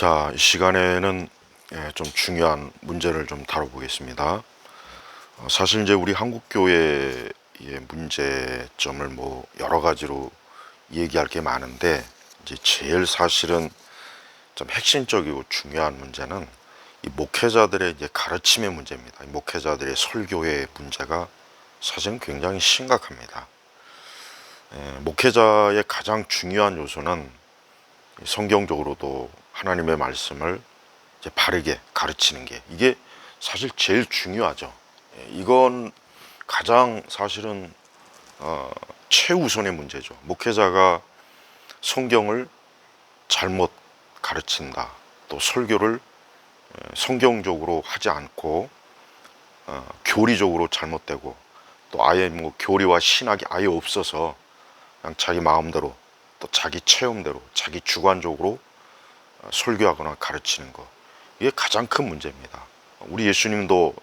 자, 이 시간에는 좀 중요한 문제를 좀 다뤄보겠습니다. 사실 이제 우리 한국 교회의 문제점을 뭐 여러 가지로 얘기할 게 많은데, 이제 제일 사실은 좀 핵심적이고 중요한 문제는 이 목회자들의 이제 가르침의 문제입니다. 이 목회자들의 설교의 문제가 사실은 굉장히 심각합니다. 목회자의 가장 중요한 요소는 성경적으로도 하나님의 말씀을 이제 바르게 가르치는 게, 이게 사실 제일 중요하죠. 이건 가장 사실은 최우선의 문제죠. 목회자가 성경을 잘못 가르친다, 또 설교를 성경적으로 하지 않고 교리적으로 잘못되고, 또 아예 뭐 교리와 신학이 아예 없어서 그냥 자기 마음대로, 또 자기 체험대로, 자기 주관적으로 설교하거나 가르치는 것, 이게 가장 큰 문제입니다. 우리 예수님도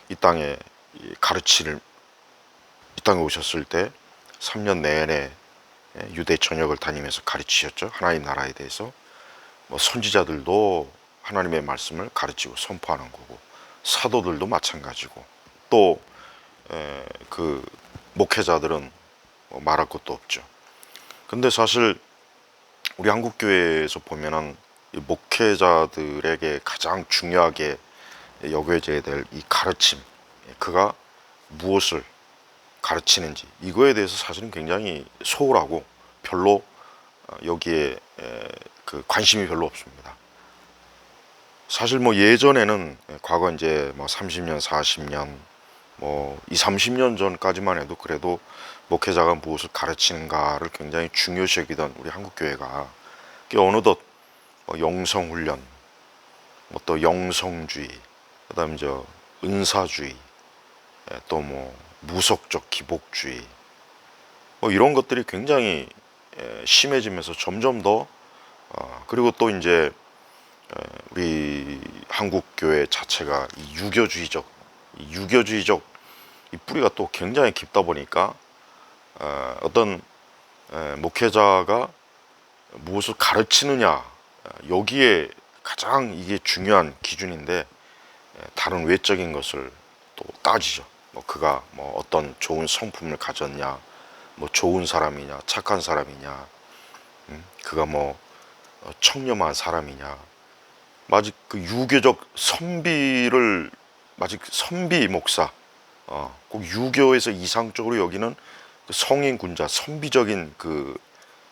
이 땅에 이 땅에 오셨을 때 3년 내내 유대 전역을 다니면서 가르치셨죠. 하나님 나라에 대해서. 뭐 선지자들도 하나님의 말씀을 가르치고 선포하는 거고, 사도들도 마찬가지고, 또 그 목회자들은 뭐 말할 것도 없죠. 근데 사실 우리 한국 교회에서 보면은 이 목회자들에게 가장 중요하게 여겨져야 될 이 가르침, 그가 무엇을 가르치는지, 이거에 대해서 사실은 굉장히 소홀하고 별로 여기에 그 관심이 별로 없습니다. 사실 뭐 예전에는, 과거 이제 뭐 30년, 40년, 뭐 2, 30년 전까지만 해도 그래도 목회자가 무엇을 가르치는가를 굉장히 중요시 여기던 우리 한국 교회가, 어느덧 영성훈련, 뭐 또 영성주의, 그다음에 저 은사주의, 또 뭐 무속적 기복주의, 뭐 이런 것들이 굉장히 심해지면서 점점 더 그리고 또 이제 우리 한국 교회 자체가 이 유교주의적 이 뿌리가 또 굉장히 깊다 보니까 어떤 목회자가 무엇을 가르치느냐, 여기에 가장 이게 중요한 기준인데, 다른 외적인 것을 또 따지죠. 뭐 그가 뭐 어떤 좋은 성품을 가졌냐, 뭐 좋은 사람이냐, 착한 사람이냐, 그가 뭐 청렴한 사람이냐, 마치 그 유교적 선비를, 마치 선비 목사, 꼭 유교에서 이상적으로 여기는 그 성인 군자, 선비적인 그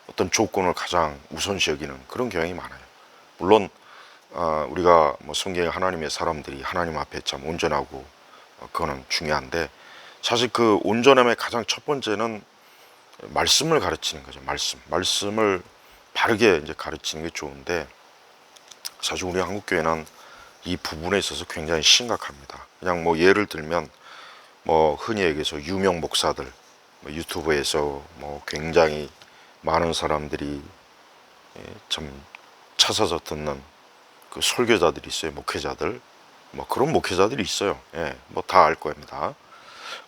어떤 조건을 가장 우선시 여기는 그런 경향이 많아요. 물론 우리가 뭐 성경의 하나님의 사람들이 하나님 앞에 참 온전하고, 그거는 중요한데, 사실 그 온전함의 가장 첫 번째는 말씀을 가르치는 거죠. 말씀을 바르게 이제 가르치는 게 좋은데, 사실 우리 한국 교회는 이 부분에 있어서 굉장히 심각합니다. 그냥 뭐 예를 들면, 뭐 흔히 얘기해서 유명 목사들, 뭐 유튜브에서 뭐 굉장히 많은 사람들이 참 찾아서 듣는 그 설교자들이 있어요. 목회자들, 뭐 그런 목회자들이 있어요. 뭐 다 알 겁니다.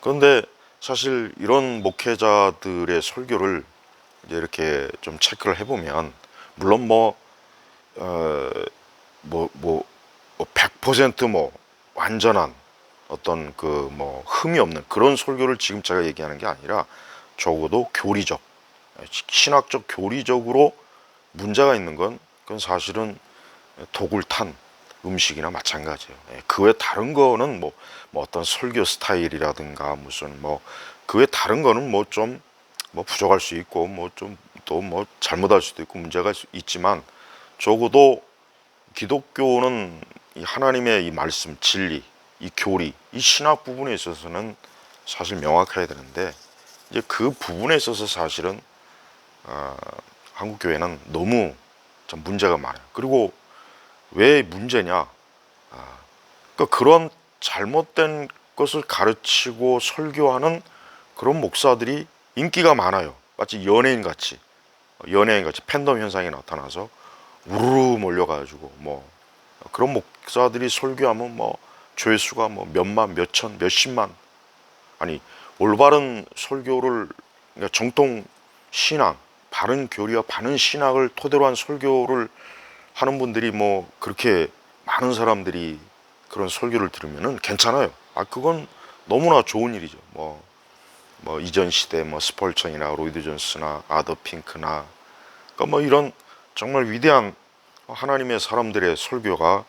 그런데 사실 이런 목회자들의 설교를 이제 이렇게 좀 체크를 해보면, 물론 뭐 100% 완전한 어떤 그 뭐 흠이 없는 그런 설교를 지금 제가 얘기하는 게 아니라, 적어도 교리적, 신학적 교리적으로 문제가 있는 건, 그건 사실은 독을 탄 음식이나 마찬가지예요. 그 외 다른 거는 뭐 어떤 설교 스타일이라든가 무슨 뭐 그 외 다른 거는 뭐 좀 뭐 부족할 수 있고, 뭐 좀 또 뭐 잘못할 수도 있고 문제가 있지만, 적어도 기독교는 이 하나님의 이 말씀, 진리, 이 교리, 이 신학 부분에 있어서는 사실 명확해야 되는데, 이제 그 부분에 있어서 사실은 한국 교회는 너무 좀 문제가 많아요. 그리고 왜 문제냐? 그러니까 그런 잘못된 것을 가르치고 설교하는 그런 목사들이 인기가 많아요. 마치 연예인 같이 팬덤 현상이 나타나서 우르르 몰려가지고, 뭐 그런 목사들이 설교하면 뭐 조회수가 뭐 몇만, 몇천, 몇십만. 아니, 올바른 설교를, 그러니까 정통 신앙, 바른 교리와 바른 신학을 토대로 한 설교를 하는 분들이 뭐 그렇게 많은 사람들이 그런 설교를 들으면은 괜찮아요. 그건 너무나 좋은 일이죠. 뭐 이전 시대 뭐 스펄천이나 로이드 존스나 아더 핑크나 그러니까 뭐 이런 정말 위대한 하나님의 사람들의 설교가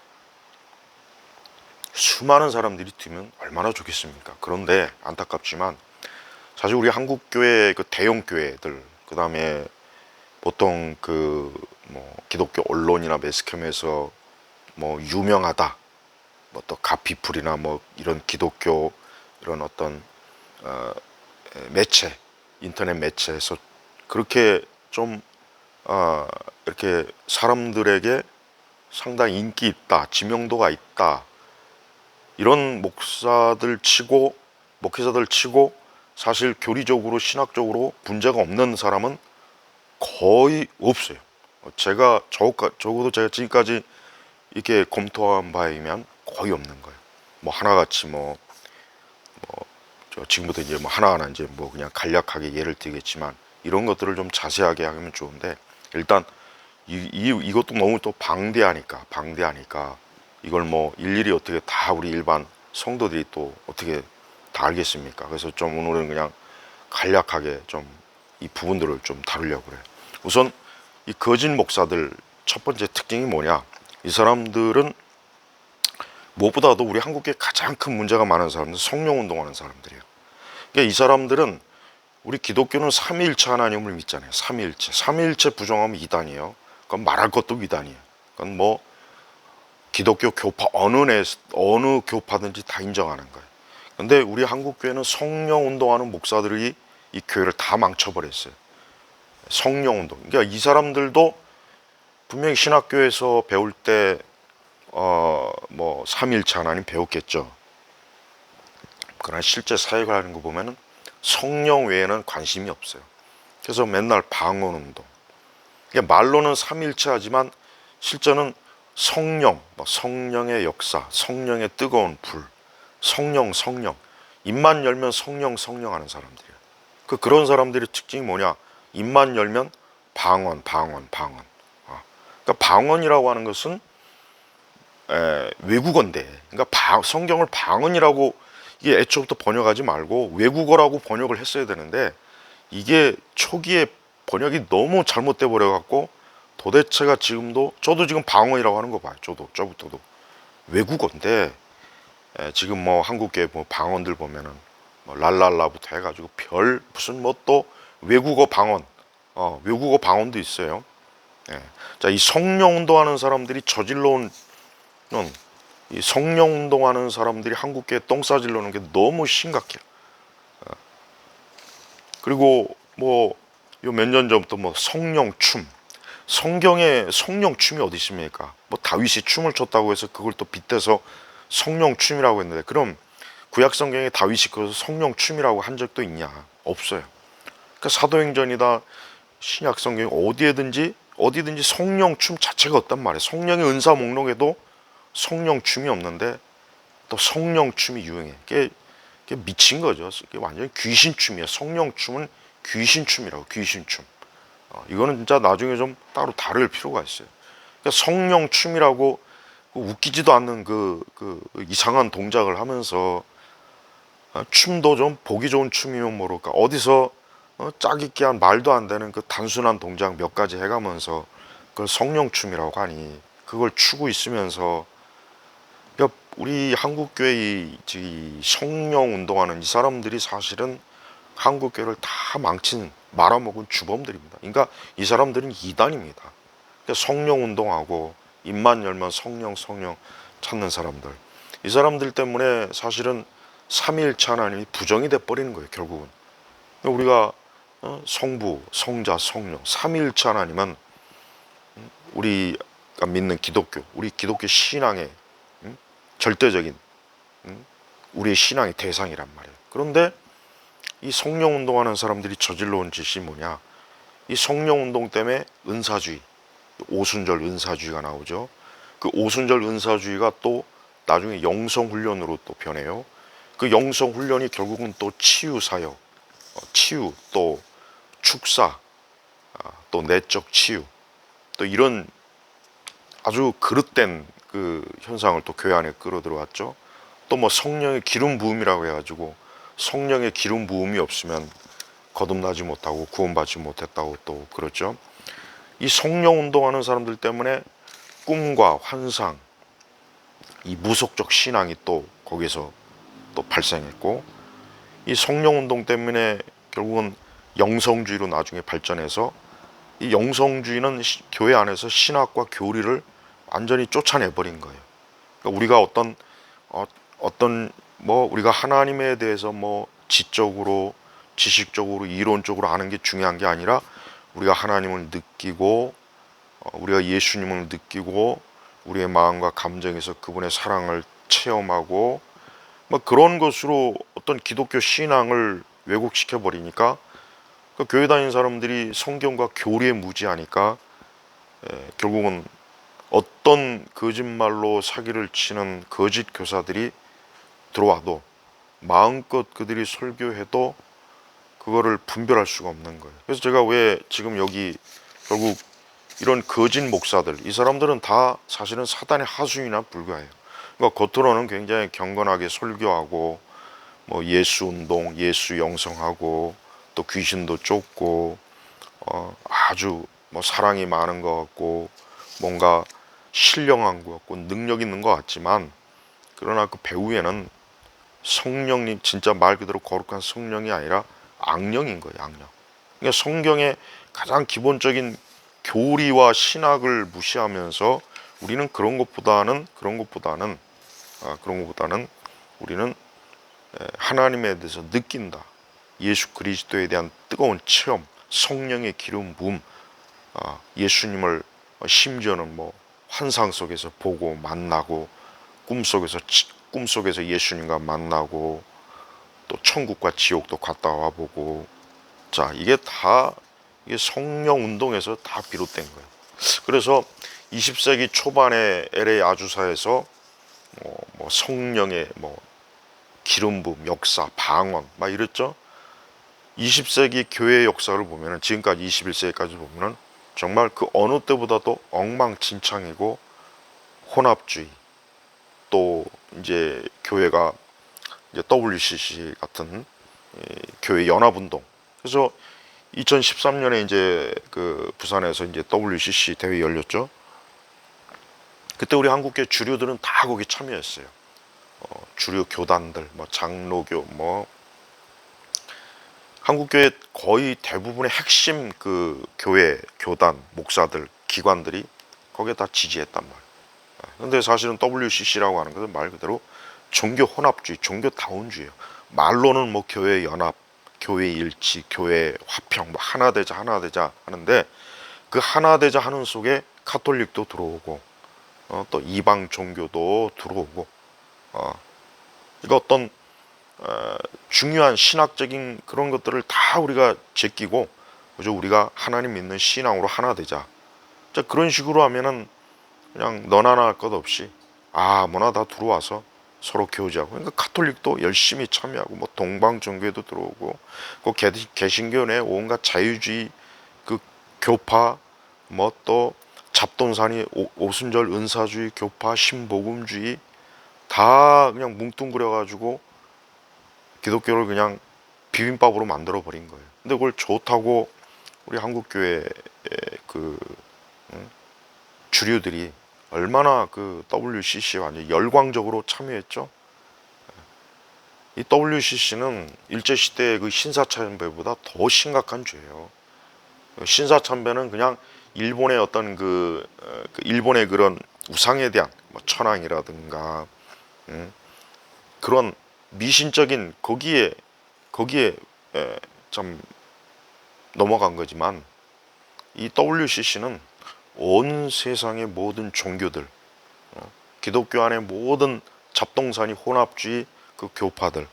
수많은 사람들이 들으면 얼마나 좋겠습니까? 그런데 안타깝지만 사실 우리 한국 교회 그 대형 교회들 그다음에 보통 그 뭐 기독교 언론이나 매스컴에서 뭐 유명하다 뭐 또 가피풀이나 뭐 이런 기독교 이런 어떤 매체 인터넷 매체에서 그렇게 좀 이렇게 사람들에게 상당히 인기 있다 지명도가 있다 이런 목회자들 치고 사실 교리적으로 신학적으로 문제가 없는 사람은 거의 없어요. 적어도 제가 지금까지 이렇게 검토한 바에 의하면 거의 없는 거예요. 뭐 하나같이 지금부터 이제 뭐 하나하나 이제 뭐 그냥 간략하게 예를 들겠지만 이런 것들을 좀 자세하게 하면 좋은데 일단 이것도 너무 또 방대하니까 이걸 뭐 일일이 어떻게 다 우리 일반 성도들이 또 어떻게 다 알겠습니까? 그래서 좀 오늘은 그냥 간략하게 좀 이 부분들을 좀 다루려고 그래요. 우선 이 거짓 목사들 첫 번째 특징이 뭐냐? 이 사람들은 무엇보다도 우리 한국에 가장 큰 문제가 많은 사람들은 성령 운동하는 사람들이에요. 그러니까 이 사람들은 우리 기독교는 삼위일체 하나님을 믿잖아요. 삼위일체 부정하면 이단이에요. 그건 말할 것도 위단이에요. 그건 뭐 기독교 교파 어느 교파든지 다 인정하는 거예요. 근데 우리 한국 교회는 성령 운동하는 목사들이 이 교회를 다 망쳐버렸어요. 성령 운동. 그러니까 이 사람들도 분명히 신학교에서 배울 때 뭐 삼위일체 하나님 배웠겠죠. 그러나 실제 사역을 하는 거 보면은 성령 외에는 관심이 없어요. 그래서 맨날 방언 운동. 그러니까 말로는 삼위일체하지만 실제는 성령, 성령의 역사, 성령의 뜨거운 불, 성령. 입만 열면 성령 하는 사람들이에요. 그런 사람들의 특징이 뭐냐? 입만 열면 방언. 그러니까 방언이라고 하는 것은 외국어인데, 그러니까 성경을 방언이라고 이게 애초부터 번역하지 말고 외국어라고 번역을 했어야 되는데 이게 초기에 번역이 너무 잘못돼 버려 갖고 도대체가 저도 지금 방언이라고 하는 거 봐요. 저부터도 외국어인데 지금 뭐 한국계 뭐 방언들 보면은 뭐 랄랄라부터 해가지고 별 무슨 뭐 또 외국어 방언도 있어요. 자, 이 성령 운동하는 사람들이 저질러온 이 성령 운동하는 사람들이 한국계에 똥 싸질러는 게 너무 심각해요. 그리고 뭐 요 몇 년 전부터 뭐 성령춤, 성경에 성령춤이 어디 있습니까? 뭐 다윗이 춤을 췄다고 해서 그걸 또 빗대서 성령춤이라고 했는데 그럼 구약 성경에 다윗이 그래서 성령춤이라고 한 적도 있냐? 없어요. 그러니까 사도행전이다 신약 성경 어디든지 성령춤 자체가 없단 말이에요. 성령의 은사 목록에도 성령춤이 없는데 또 성령춤이 유행해. 그게 미친 거죠. 이게 완전히 귀신춤이에요. 성령춤은 귀신춤이라고 귀신춤. 이거는 진짜 나중에 좀 따로 다룰 필요가 있어요. 그러니까 성령춤이라고 웃기지도 않는 그 이상한 동작을 하면서 춤도 좀 보기 좋은 춤이면 모를까 어디서 짜깁기한 말도 안 되는 그 단순한 동작 몇 가지 해가면서 그걸 성령춤이라고 하니 그걸 추고 있으면서 그러니까 우리 한국교회 이 성령 운동하는 이 사람들이 사실은 한국교회를 다 말아먹은 주범들입니다. 그러니까 이 사람들은 이단입니다. 그러니까 성령 운동하고 입만 열면 성령 찾는 사람들. 이 사람들 때문에 사실은 삼위일체 하나님이 부정이 돼버리는 거예요. 결국은 우리가 성부, 성자, 성령 삼위일체 하나님은 우리가 믿는 우리 기독교 신앙의 절대적인 우리의 신앙의 대상이란 말이에요. 그런데 이 성령 운동하는 사람들이 저질러온 짓이 뭐냐? 이 성령 운동 때문에 은사주의, 오순절 은사주의가 나오죠. 그 오순절 은사주의가 또 나중에 영성훈련으로 또 변해요. 그 영성훈련이 결국은 또 치유사역, 치유, 또 축사, 또 내적 치유, 또 이런 아주 그릇된 그 현상을 또 교회 안에 끌어들어왔죠. 또 뭐 성령의 기름 부음이라고 해가지고 성령의 기름 부음이 없으면 거듭나지 못하고 구원받지 못했다고 또 그러죠. 이 성령 운동하는 사람들 때문에 꿈과 환상, 이 무속적 신앙이 또 거기서 또 발생했고, 이 성령 운동 때문에 결국은 영성주의로 나중에 발전해서, 이 영성주의는 교회 안에서 신학과 교리를 완전히 쫓아내버린 거예요. 그러니까 우리가 어떤 뭐 우리가 하나님에 대해서 뭐 지적으로 지식적으로 이론적으로 아는 게 중요한 게 아니라, 우리가 하나님을 느끼고 우리가 예수님을 느끼고 우리의 마음과 감정에서 그분의 사랑을 체험하고 뭐 그런 것으로 어떤 기독교 신앙을 왜곡시켜 버리니까, 그 교회 다니는 사람들이 성경과 교리에 무지하니까 결국은 어떤 거짓말로 사기를 치는 거짓 교사들이 들어와도 마음껏 그들이 설교해도 그거를 분별할 수가 없는 거예요. 그래서 제가 왜 지금 여기 결국 이런 거짓 목사들, 이 사람들은 다 사실은 사단의 하수인이나 불과해요. 그러니까 겉으로는 굉장히 경건하게 설교하고 뭐 예수 운동, 예수 영성하고 또 귀신도 쫓고 아주 뭐 사랑이 많은 것 같고 뭔가 신령한 것 같고 능력 있는 것 같지만, 그러나 그 배후에는 성령님, 진짜 말 그대로 거룩한 성령이 아니라 악령인 거예요, 악령. 그러니까 성경의 가장 기본적인 교리와 신학을 무시하면서 우리는 그런 것보다는 우리는 하나님에 대해서 느낀다. 예수 그리스도에 대한 뜨거운 체험, 성령의 기름 부음, 예수님을 심지어는 뭐 환상 속에서 보고 만나고 꿈속에서 예수님과 만나고 또 천국과 지옥도 갔다 와보고, 자 이게 다 이게 성령 운동에서 다 비롯된 거예요. 그래서 20세기 초반에 LA 아주사에서 뭐 성령의 뭐 기름 부음, 역사, 방언 막 이랬죠. 20세기 교회의 역사를 보면은 지금까지 21세기까지 보면은 정말 그 어느 때보다도 엉망진창이고 혼합주의, 또 이제 교회가 이제 WCC 같은 교회 연합운동. 그래서 2013년에 이제 그 부산에서 이제 WCC 대회 열렸죠. 그때 우리 한국교회 주류들은 다 거기 참여했어요. 주류 교단들, 뭐 장로교, 뭐 한국교회 거의 대부분의 핵심 그 교회, 교단, 목사들, 기관들이 거기에 다 지지했단 말이에요. 근데 사실은 WCC라고 하는 것은 말 그대로 종교 혼합주의, 종교 다운주의예요. 말로는 뭐 교회 연합, 교회 일치, 교회 화평, 뭐 하나 되자 하는데, 그 하나 되자 하는 속에 카톨릭도 들어오고 또 이방 종교도 들어오고, 그러니까 어떤 중요한 신학적인 그런 것들을 다 우리가 제끼고, 그죠? 우리가 하나님 믿는 신앙으로 하나 되자. 자, 그런 식으로 하면은 그냥 너나 나 할 것 없이 아무나 다 들어와서 서로 교제하고, 그러니까 카톨릭도 열심히 참여하고 뭐 동방 종교에도 들어오고 그 개신교 내 온갖 자유주의 그 교파, 뭐 또 잡돈사니 오순절 은사주의 교파, 신복음주의 다 그냥 뭉뚱그려 가지고 기독교를 그냥 비빔밥으로 만들어 버린 거예요. 근데 그걸 좋다고 우리 한국 교회 그 주류들이 얼마나 그 WCC에 완전 열광적으로 참여했죠. 이 WCC는 일제시대의 그 신사참배보다 더 심각한 죄예요. 신사참배는 그냥 일본의 어떤 일본의 그런 우상에 대한 뭐 천황이라든가 그런 미신적인 거기에 참 넘어간 거지만, 이 WCC는 온 세상의 모든 종교들, 기독교 안의 모든 잡동사니 혼합주의 그 교파들,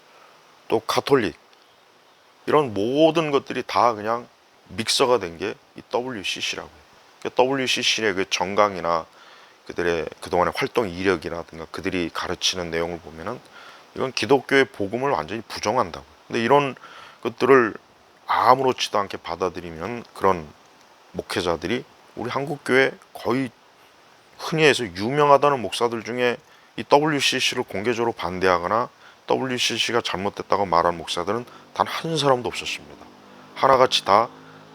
또 가톨릭, 이런 모든 것들이 다 그냥 믹서가 된 게 이 WCC라고 해요. WCC의 그 정강이나 그들의 그동안의 활동 이력이라든가 그들이 가르치는 내용을 보면은 이건 기독교의 복음을 완전히 부정한다고. 근데 이런 것들을 아무렇지도 않게 받아들이면 그런 목회자들이 우리 한국교회 거의 흔히 해서 유명하다는 목사들 중에 이 WCC를 공개적으로 반대하거나 WCC가 잘못됐다고 말하는 목사들은 단 한 사람도 없었습니다. 하나같이 다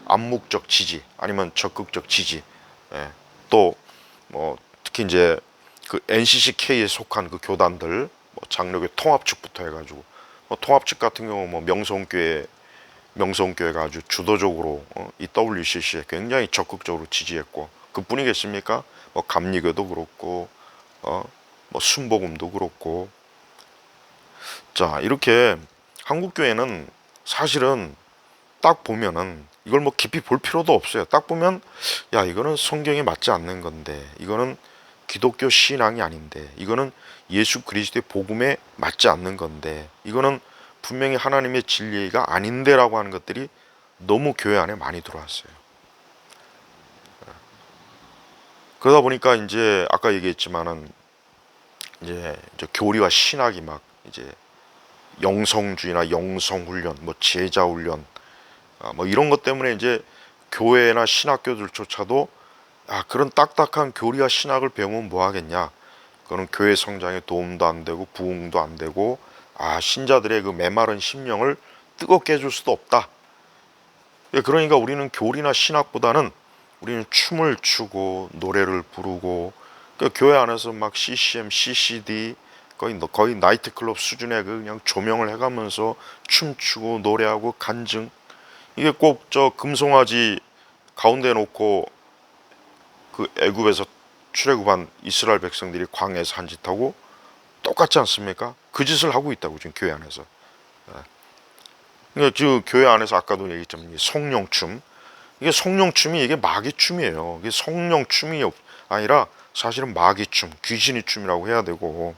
암묵적 지지 아니면 적극적 지지. 예. 또 뭐 특히 이제 그 NCCK에 속한 그 교단들 뭐 장로교 통합 측부터 해가지고 뭐 통합 측 같은 경우 뭐 명성교회가 아주 주도적으로 이 WCC에 굉장히 적극적으로 지지했고 그뿐이겠습니까? 뭐 감리교도 그렇고 뭐 순복음도 그렇고 자 이렇게 한국 교회는 사실은 딱 보면은 이걸 뭐 깊이 볼 필요도 없어요. 딱 보면 야 이거는 성경에 맞지 않는 건데 이거는 기독교 신앙이 아닌데 이거는 예수 그리스도의 복음에 맞지 않는 건데 이거는 분명히 하나님의 진리가 아닌데라고 하는 것들이 너무 교회 안에 많이 들어왔어요. 그러다 보니까 이제 아까 얘기했지만은 이제 교리와 신학이 막 이제 영성주의나 영성훈련, 뭐 제자훈련, 뭐 이런 것 때문에 이제 교회나 신학교들조차도 그런 딱딱한 교리와 신학을 배우면 뭐 하겠냐? 그거는 교회 성장에 도움도 안 되고 부흥도 안 되고 신자들의 그 메마른 심령을 뜨겁게 해줄 수도 없다. 그러니까 우리는 교리나 신학보다는 우리는 춤을 추고 노래를 부르고 교회 안에서 막 CCM, CCD 거의 나이트클럽 수준의 그냥 조명을 해가면서 춤추고 노래하고 간증 이게 꼭 저 금송아지 가운데 놓고 그 애굽에서 출애굽한 이스라엘 백성들이 광야에서 한 짓하고 똑같지 않습니까? 그 짓을 하고 있다고 지금 교회 안에서. 그러니까 지금 교회 안에서 아까도 얘기했지만 성령춤 이게 성령춤이 이게 마귀춤이에요. 이게 성령춤이 아니라 사실은 마귀춤, 귀신의 춤이라고 해야 되고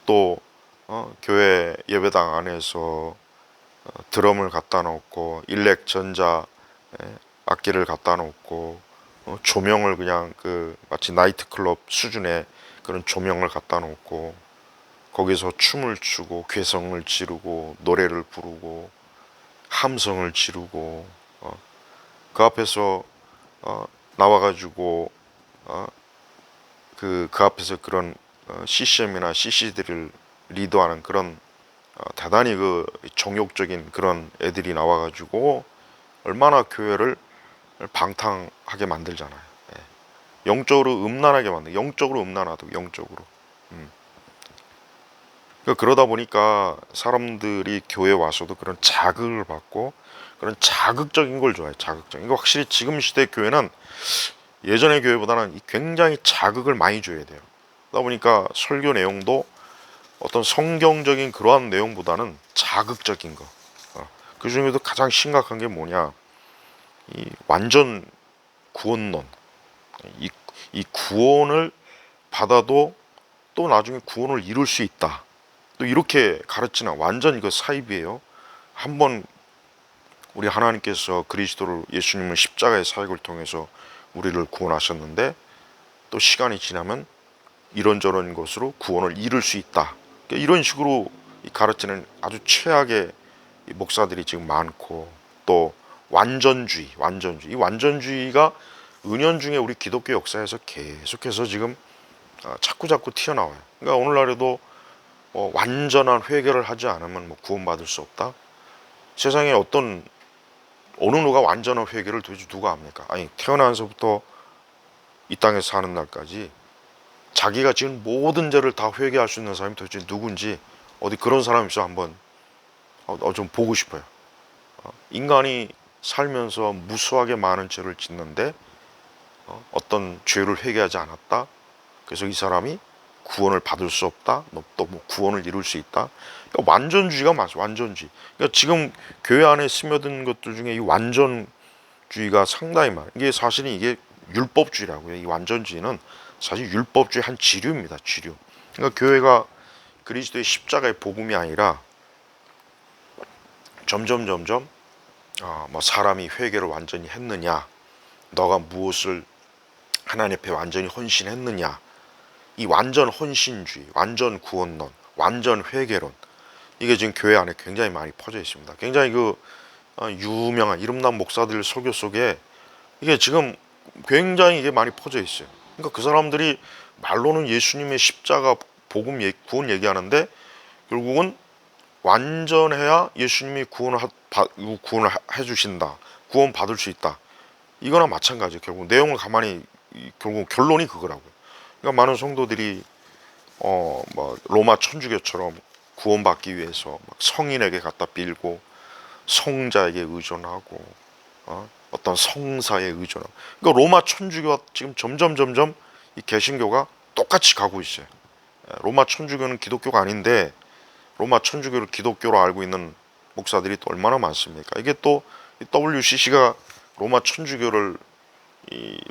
또 교회 예배당 안에서 드럼을 갖다 놓고 일렉 전자 악기를 갖다 놓고 조명을 그냥 그 마치 나이트클럽 수준의 그런 조명을 갖다 놓고 거기서 춤을 추고 괴성을 지르고 노래를 부르고 함성을 지르고 그 앞에서 나와가지고 그 앞에서 그런 CCM이나 CC들을 리드하는 그런 대단히 그 정욕적인 그런 애들이 나와가지고 얼마나 교회를 방탕하게 만들잖아요. 영적으로 음란하게 만들, 영적으로 음란하다고 영적으로. 그러다 보니까 사람들이 교회 와서도 그런 자극을 받고 그런 자극적인 걸 좋아해요. 자극적인. 이거 확실히 지금 시대 교회는 예전의 교회보다는 굉장히 자극을 많이 줘야 돼요. 그러다 보니까 설교 내용도 어떤 성경적인 그러한 내용보다는 자극적인 거. 그 중에도 가장 심각한 게 뭐냐? 이 완전 구원론. 이 구원을 받아도 또 나중에 구원을 이룰 수 있다. 또 이렇게 가르치는 완전 이거 사입이에요. 한번 우리 하나님께서 그리스도를 예수님은 십자가의 사역을 통해서 우리를 구원하셨는데 또 시간이 지나면 이런저런 것으로 구원을 이룰 수 있다. 이런 식으로 가르치는 아주 최악의 목사들이 지금 많고 또 완전주의. 이 완전주의가 은연중에 우리 기독교 역사에서 계속해서 지금 자꾸 튀어나와요. 그러니까 오늘날에도 완전한 회개를 하지 않으면 구원받을 수 없다. 세상에 어느 누가 완전한 회개를 도대체 누가 합니까? 아니 태어나서부터 이 땅에 사는 날까지 자기가 지은 모든 죄를 다 회개할 수 있는 사람이 도대체 누군지 어디 그런 사람 있어 한번 좀 보고 싶어요. 인간이 살면서 무수하게 많은 죄를 짓는데 어떤 죄를 회개하지 않았다. 그래서 이 사람이 구원을 받을 수 없다. 또 구원을 이룰 수 있다. 그러니까 완전주의가 맞아. 완전주의. 그러니까 지금 교회 안에 스며든 것들 중에 이 완전주의가 상당히 많아요. 이게 사실은 이게 율법주의라고요. 이 완전주의는 사실 율법주의 한 지류입니다. 지류. 그러니까 교회가 그리스도의 십자가의 복음이 아니라 점점 사람이 회개를 완전히 했느냐, 너가 무엇을 하나님 앞에 완전히 헌신했느냐, 이 완전 헌신주의, 완전 구원론, 완전 회개론, 이게 지금 교회 안에 굉장히 많이 퍼져 있습니다. 굉장히 유명한 이름난 목사들 설교 속에 이게 지금 굉장히 이게 많이 퍼져 있어요. 그러니까 그 사람들이 말로는 예수님의 십자가 복음 구원 얘기하는데 결국은 완전해야 예수님이 구원을 해주신다, 구원 받을 수 있다. 이거나 마찬가지예요. 결국 내용을 가만히 결국 결론이 그거라고요. 그러니까 많은 성도들이 뭐 로마 천주교처럼 구원받기 위해서 막 성인에게 갖다 빌고 성자에게 의존하고 어떤 성사에 의존하고. 그러니까 로마 천주교가 지금 점점 이 개신교가 똑같이 가고 있어요. 로마 천주교는 기독교가 아닌데 로마 천주교를 기독교로 알고 있는 목사들이 또 얼마나 많습니까? 이게 또 WCC가 로마 천주교를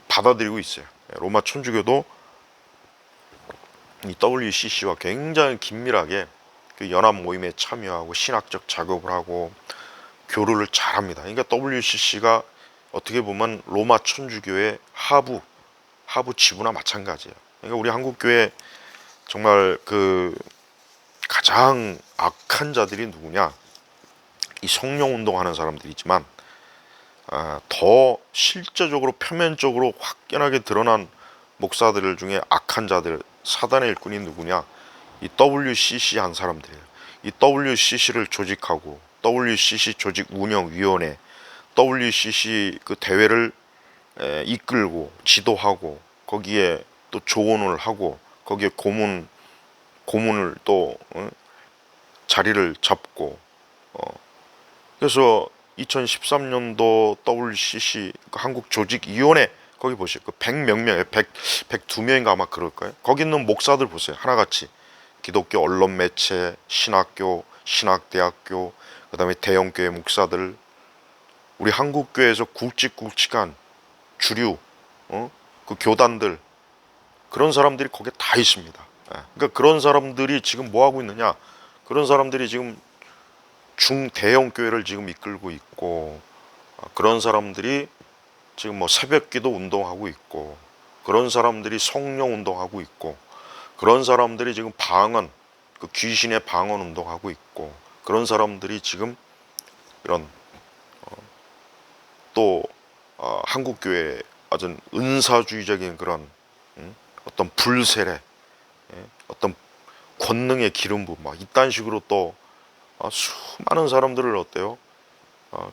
받아들이고 있어요. 로마 천주교도 이 WCC와 굉장히 긴밀하게 그 연합 모임에 참여하고 신학적 작업을 하고 교류를 잘합니다. 그러니까 WCC가 어떻게 보면 로마 천주교의 하부 지부나 마찬가지예요. 그러니까 우리 한국 교회 정말 그 가장 악한 자들이 누구냐? 이 성령 운동하는 사람들이지만 더 실제적으로 표면적으로 확연하게 드러난 목사들 중에 악한 자들, 사단의 일꾼이 누구냐? 이 WCC 한 사람들이에요. 이 WCC를 조직하고 WCC 조직 운영위원회, WCC 그 대회를 이끌고 지도하고 거기에 또 조언을 하고 거기에 고문을 또 자리를 잡고 그래서 2013년도 WCC 한국조직위원회 거기 보시죠. 그 100몇 명에 102명인가 아마 그럴 거예요. 거기 있는 목사들 보세요. 하나같이 기독교 언론 매체, 신학교, 신학대학교, 그다음에 대형교회 목사들, 우리 한국교회에서 굵직굵직한 주류 그 교단들, 그런 사람들이 거기에 다 있습니다. 그러니까 그런 사람들이 지금 뭐 하고 있느냐? 그런 사람들이 지금 중대형 교회를 지금 이끌고 있고, 그런 사람들이 지금 뭐 새벽기도 운동하고 있고, 그런 사람들이 성령 운동하고 있고, 그런 사람들이 지금 방언, 그 귀신의 방언 운동하고 있고, 그런 사람들이 지금 이런 또 한국 교회 아주 은사주의적인 그런 어떤 불세례, 어떤 권능의 기름 부음 막 이딴 식으로 또 수많은 사람들을 어때요?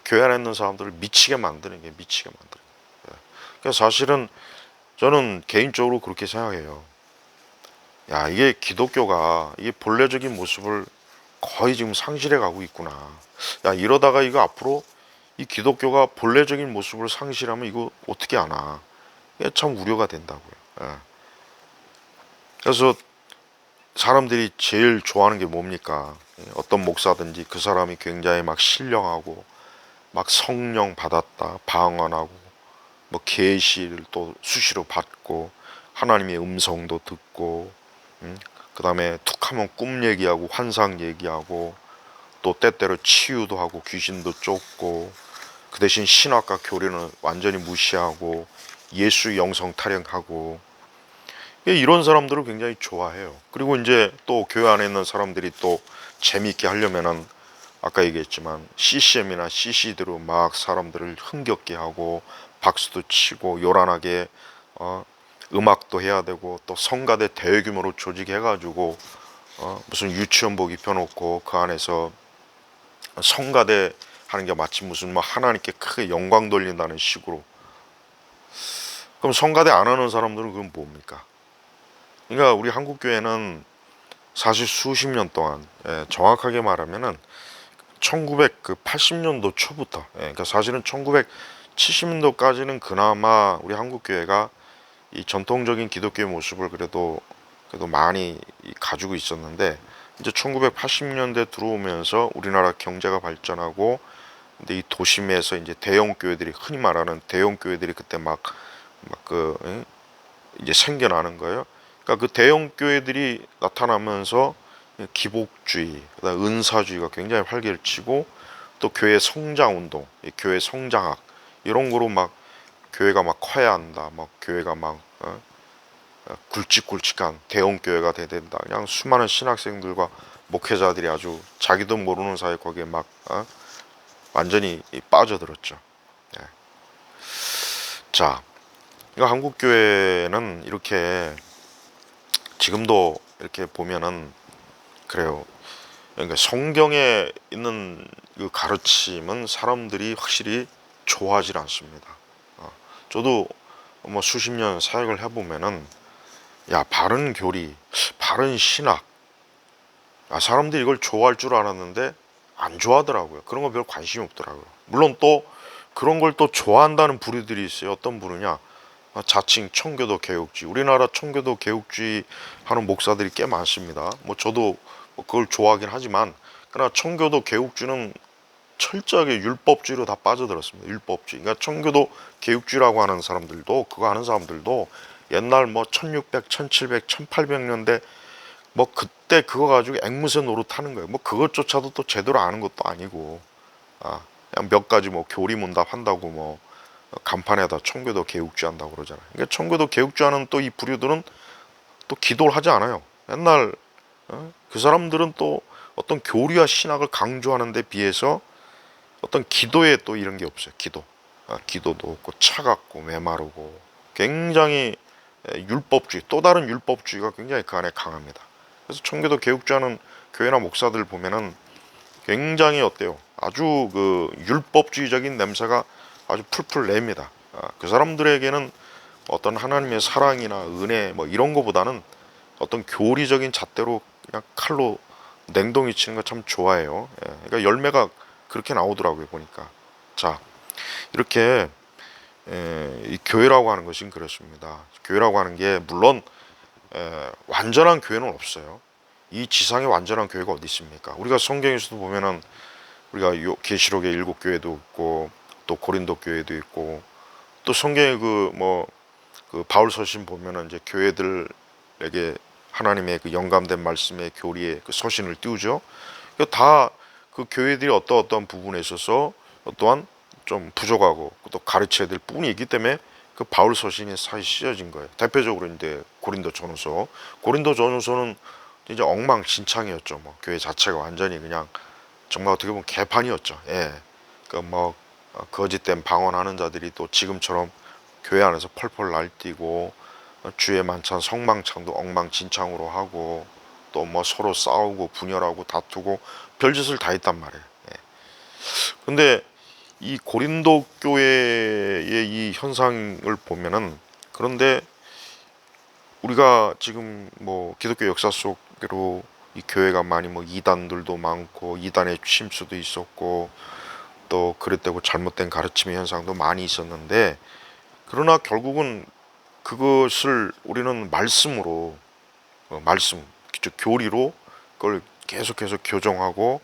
교회 안에 있는 사람들을 미치게 만드는 게 미치게 만드는 거예요. 그래서 사실은 저는 개인적으로 그렇게 생각해요. 야, 이게 기독교가 이게 본래적인 모습을 거의 지금 상실해 가고 있구나. 야, 이러다가 이거 앞으로 이 기독교가 본래적인 모습을 상실하면 이거 어떻게 하나. 이게 참 우려가 된다고요. 그래서 사람들이 제일 좋아하는 게 뭡니까? 어떤 목사든지 그 사람이 굉장히 막 신령하고 막 성령 받았다, 방언하고 뭐 계시를 또 수시로 받고 하나님의 음성도 듣고 그 다음에 툭하면 꿈 얘기하고 환상 얘기하고 또 때때로 치유도 하고 귀신도 쫓고, 그 대신 신학과 교리는 완전히 무시하고 예수 영성 타령하고, 이런 사람들을 굉장히 좋아해요. 그리고 이제 또 교회 안에 있는 사람들이 또 재미있게 하려면은 아까 얘기했지만 CCM이나 CCD로 막 사람들을 흥겹게 하고 박수도 치고 요란하게 음악도 해야 되고, 또 성가대 대규모로 조직해가지고 무슨 유치원복 입혀놓고 그 안에서 성가대 하는 게 마치 무슨 뭐 하나님께 크게 영광 돌린다는 식으로. 그럼 성가대 안 하는 사람들은 그건 뭡니까? 그러니까 우리 한국 교회는 사실 수십 년 동안, 정확하게 말하면은 1980년도 초부터, 그러니까 사실은 1970년도까지는 그나마 우리 한국 교회가 이 전통적인 기독교의 모습을 그래도 많이 가지고 있었는데, 이제 1980년대 들어오면서 우리나라 경제가 발전하고, 근데 이 도심에서 이제 대형 교회들이, 흔히 말하는 대형 교회들이 그때 이제 생겨나는 거예요. 그러니까 그 대형 교회들이 나타나면서 기복주의, 그다음 은사주의가 굉장히 활개를 치고, 또 교회 성장 운동, 교회 성장학 이런 거로 막 교회가 막 커야 한다, 막 교회가 막 굵직굵직한 대형 교회가 돼야 된다. 그냥 수많은 신학생들과 목회자들이 아주 자기도 모르는 사이에 거기에 막 완전히 빠져들었죠. 자, 그러니까 한국 교회는 이렇게 지금도 이렇게 보면은 그래요. 그러니까 성경에 있는 그 가르침은 사람들이 확실히 좋아하지 않습니다. 저도 뭐 수십 년 사역을 해보면은 야, 바른 교리, 바른 신학, 사람들이 이걸 좋아할 줄 알았는데 안 좋아하더라고요. 그런 거 별 관심이 없더라고요. 물론 또 그런 걸 또 좋아한다는 부류들이 있어요. 어떤 부류냐? 자칭 청교도 개혁주의. 우리나라 청교도 개혁주의 하는 목사들이 꽤 많습니다. 뭐 저도 뭐 그걸 좋아하긴 하지만, 그러나 청교도 개혁주의는 철저하게 율법주의로 다 빠져들었습니다. 율법주의. 그러니까 청교도 개혁주의라고 하는 사람들도, 그거 하는 사람들도 옛날 뭐 1600, 1700, 1800년대 뭐 그때 그거 가지고 앵무새 노릇하는 거예요. 뭐 그것조차도 또 제대로 아는 것도 아니고, 그냥 몇 가지 뭐 교리문답 한다고 뭐 간판에다 청교도 개혁주의 한다고 그러잖아요. 그러니까 청교도 개혁주의하는 또 이 부류들은 또 기도를 하지 않아요. 옛날 그 사람들은 또 어떤 교리와 신학을 강조하는 데 비해서 어떤 기도에 또 이런 게 없어요. 기도도 없고 차갑고 메마르고 굉장히 율법주의, 또 다른 율법주의가 굉장히 그 안에 강합니다. 그래서 청교도 개혁주의하는 교회나 목사들 보면은 굉장히 어때요? 아주 그 율법주의적인 냄새가 아주 풀풀 냅니다. 그 사람들에게는 어떤 하나님의 사랑이나 은혜 뭐 이런 거보다는 어떤 교리적인 잣대로 그냥 칼로 냉동이 치는 거 참 좋아해요. 그러니까 열매가 그렇게 나오더라고요, 보니까. 자, 이렇게 이 교회라고 하는 것은 그렇습니다. 교회라고 하는 게 물론 완전한 교회는 없어요. 이 지상에 완전한 교회가 어디 있습니까? 우리가 성경에서도 보면은 우리가 계시록의 7교회도 있고 또 고린도 교회도 있고 또 성경의 그 바울 서신 보면은 이제 교회들에게 하나님의 그 영감된 말씀의 교리의 그 서신을 띄우죠. 다 그 교회들이 어떠한 부분에 있어서 또한 좀 부족하고 또 가르쳐야 될 부분이 있기 때문에 그 바울 서신이 사실 씌어진 거예요. 대표적으로 이제 고린도 전후서는 이제 엉망진창이었죠. 뭐 교회 자체가 완전히 그냥 정말 어떻게 보면 개판이었죠. 예. 그뭐 거짓된 방언하는 자들이 또 지금처럼 교회 안에서 펄펄 날뛰고 주의 만찬 성망창도 엉망진창으로 하고 또 뭐 서로 싸우고 분열하고 다투고 별짓을 다 했단 말이에요. 예. 근데 이 고린도 교회의 이 현상을 보면은, 그런데 우리가 지금 뭐 기독교 역사 속으로 이 교회가 많이 뭐 이단들도 많고 이단의 침수도 있었고 또 그랬다고 잘못된 가르침의 현상도 많이 있었는데, 그러나 결국은 그것을 우리는 말씀으로 즉 교리로 그걸 계속해서 교정하고